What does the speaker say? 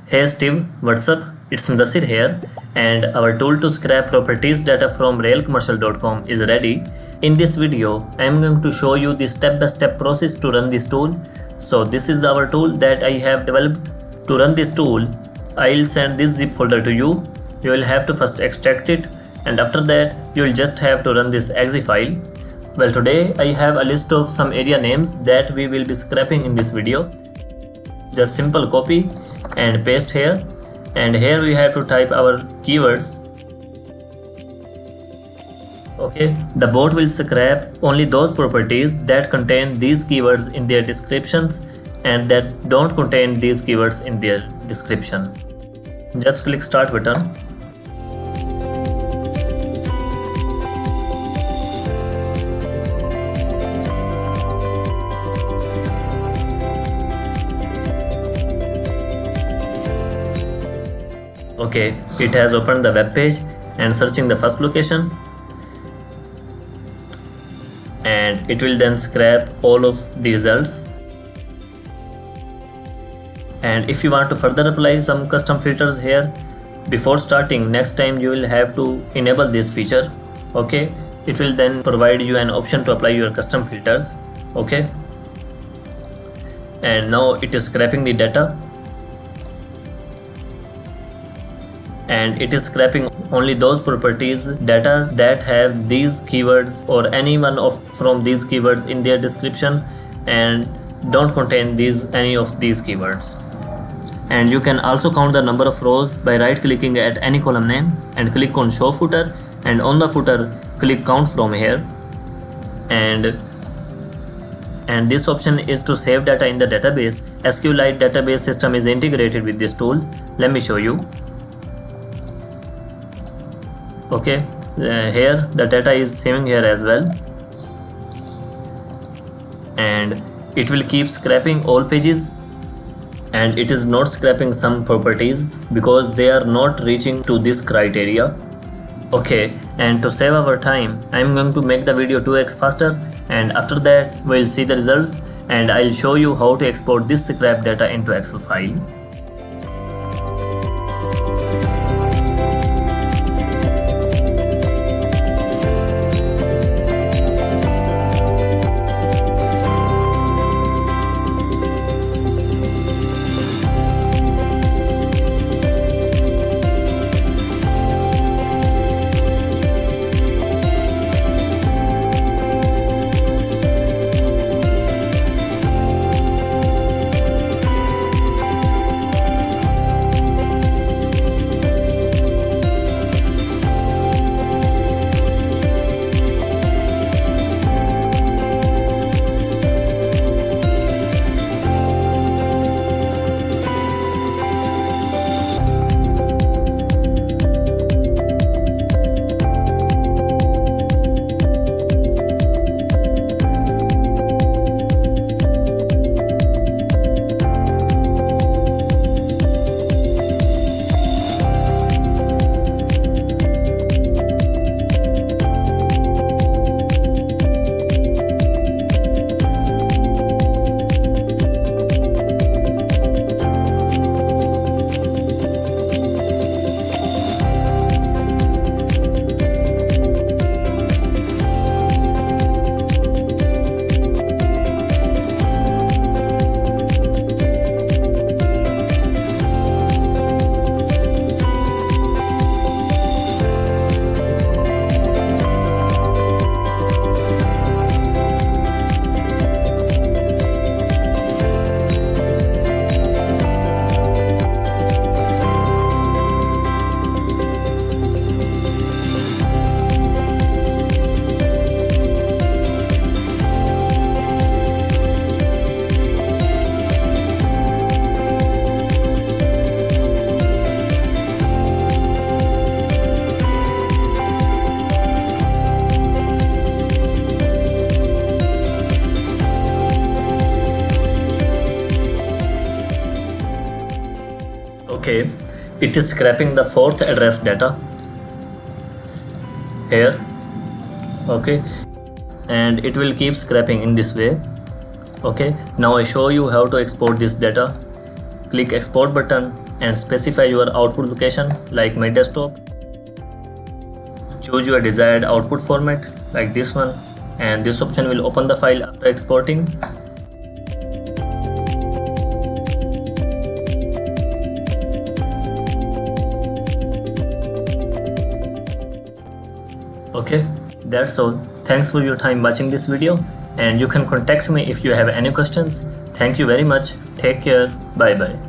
Hey Steve, what's up? It's Mudasir here, and our tool to scrap properties data from realcommercial.com is ready. In this video, I am going to show you the step-by-step process to run this tool. So this is our tool that I have developed. To run this tool, I'll send this zip folder to you. You will have to first extract it, and after that, you will just have to run this exe file. Well, today I have a list of some area names that we will be scrapping in this video. Just simple copy and paste here, and here we have to type our keywords. Okay, the bot will scrap only those properties that contain these keywords in their descriptions and that don't contain these keywords in their description. Just click start button. Okay, it has opened the web page and searching the first location, and it will then scrap all of the results. And if you want to further apply some custom filters here, before starting, next time you will have to enable this feature. Okay, it will then provide you an option to apply your custom filters. Okay, and now it is scraping the data, and it is scraping only those properties data that have these keywords or any one from these keywords in their description and don't contain any of these keywords. And you can also count the number of rows by right clicking at any column name and click on show footer, and on the footer click count from here, and this option is to save data in the database. SQLite database system is integrated with this tool. Let me show you. Okay, here the data is saving here as well, and it will keep scraping all pages, and it is not scraping some properties because they are not reaching to this criteria. Okay, and to save our time, I am going to make the video 2x faster, and after that we'll see the results, and I'll show you how to export this scrap data into Excel file. Okay, it is scraping the fourth address data here. Okay, and it will keep scraping in this way. Okay, now I show you how to export this data. Click export button and specify your output location like my desktop. Choose your desired output format like this one, and this option will open the file after exporting. Okay, that's all. Thanks for your time watching this video, and you can contact me if you have any questions. Thank you very much. Take care. Bye bye.